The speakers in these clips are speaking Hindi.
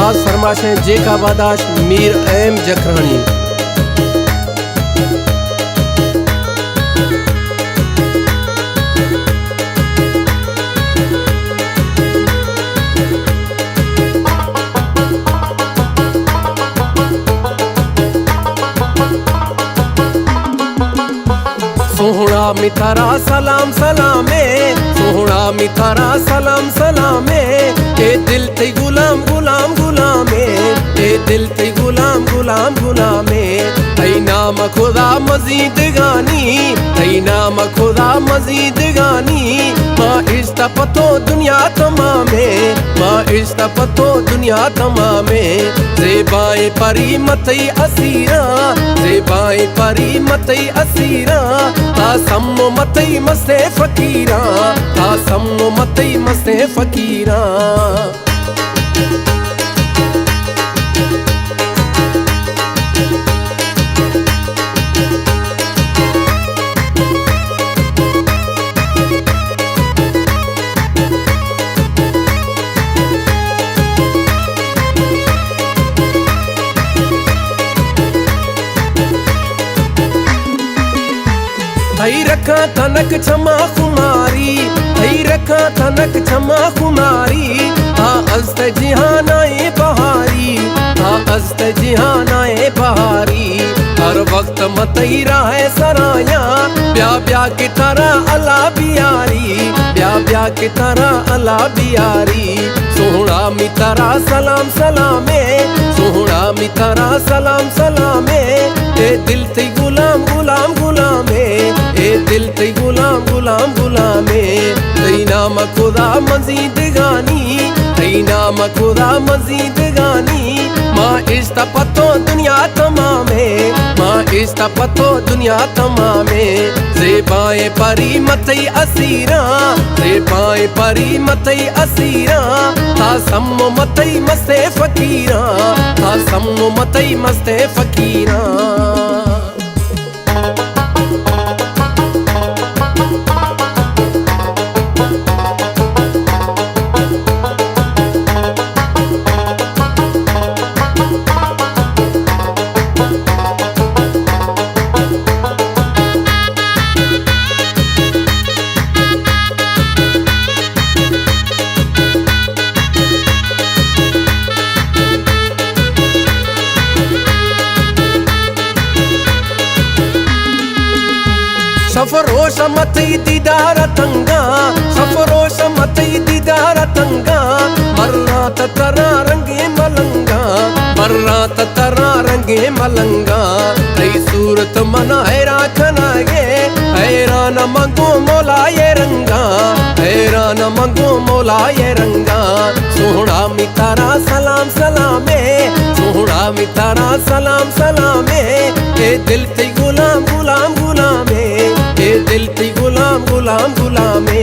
आवाज़ फरमाश हैं जेका बादाश मीर एम जखरानी। सोहना मितारा सलाम सलामे, सोहना मितारा सलाम सलामे, ए दिल ते गुलाम गुलाम गुलामे, ए दिल ते गुलाम गुलाम गुलामे। तई नाम खुदा मजीद गानी, तई नाम खुदा मजीद गानी। माँ इश्ता पतो दुनिया तमामे, माँ इश्ता पतो दुनिया तमामे। ज़ेबाए परी मतई असीरा, ज़ेबाए परी मतई असीरा। ता सम्मो मतई मस्ते फकीरा, ता सम्मो मतई मस्ते फकीरा। थई रखा तनक क्षमा खुमारी, थई रखा तनक क्षमा खुमारी। हाँ अस्त जिहानाए बहारी, हाँ अस्त जिहानाए बहारी। हर वक्त मतई राह सराया, ब्या ब्या की तरह अला बियारी, ब्या ब्या की तरह अला बियारी। सोहना मितारा सलाम सलामे, सोहना मितारा सलाम सलामे। ए दिल ते गुलाम गुलाम गुलामे, ए दिल ते गुलाम गुलाम गुलामे। तई नाम खुदा मजीद गानी, तई नाम खुदा मजीद गानी। माँ इश्ता पतो दुनिया तमामे, माँ इश्ता पतो दुनिया तमामे। ज़ेबाए परी मतई असीरा, ज़ेबाए परी मतई असीरा। ता सम्मो मतई मस्ते फकीरा, ता सम्मो मतई मस्ते फकीरा। सफरोश मतई दीदार तंगा, सफरोश मतई दीदार तंगा। मर्रात तरा रंगे मलंगा, मर्रात तरा रंगे मलंगा। तई सूरत मना हैरान गे, हैरान मंगो मौला ये रंगा, हैरान मंगो मौला ये रंगा। सोहना मितारा सलाम सलामे, सोहना मितारा सलाम सलामे। ए दिल ते गुलाम गुलाम गुलामे, ए दिल ते गुलाम गुलाम गुलामे।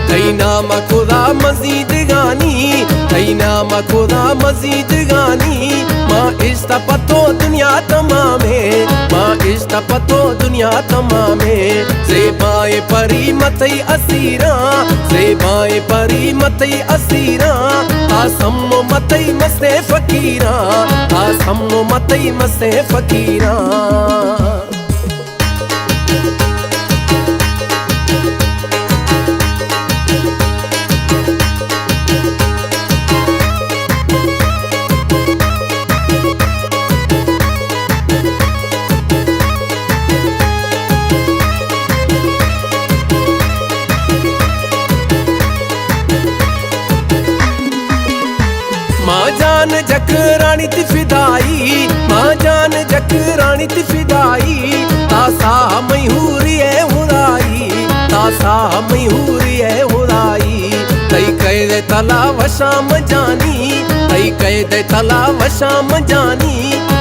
तई नाम खुदा मजीद गानी, तई नाम खुदा मजीद गानी। माँ इश्ता पतो दुनिया तमामे, माँ इश्ता पतो दुनिया तमामे। ज़ेबाए परी मतई असीरा, ज़ेबाए परी मतई असीरा। ता सम्मो मतई मस्ते फकीरा, ता सम्मो मतई मस्ते फकीरा। माँ जान जखरानी ती फिदाई, माँ जान जखरानी ती फिदाई। तासा मयूरी है हुदाई, तासा मयूरी है हुदाई। तई कैद तला वशाम जानी, तई कैद तला वशाम जानी।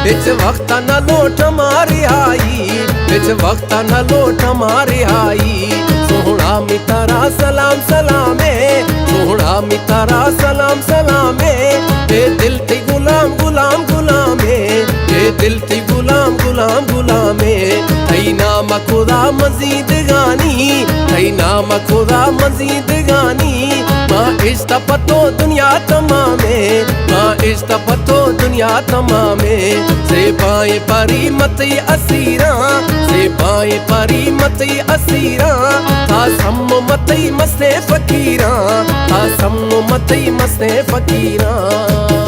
बिच वक्त न लोट मारी आई, बिच वक्त न लोट मारी आई। सोहना मितारा सलाम सलामे, सोहना मितारा सलाम सलामे। ए दिल ते गुलाम गुलाम गुलामे, ए दिल ते गुलाम गुलाम गुलामे। तई नाम खुदा मजीद गानी, तई नाम खुदा मजीद गानी। इश्ता पतो दुनिया तमामे इश्ता पतो दुनिया तमामे से पाए पारी मत असीरा से पाए पारी मत असीरा था सम मत मस्ते फकीरा था सम मत मस्ते फकीरा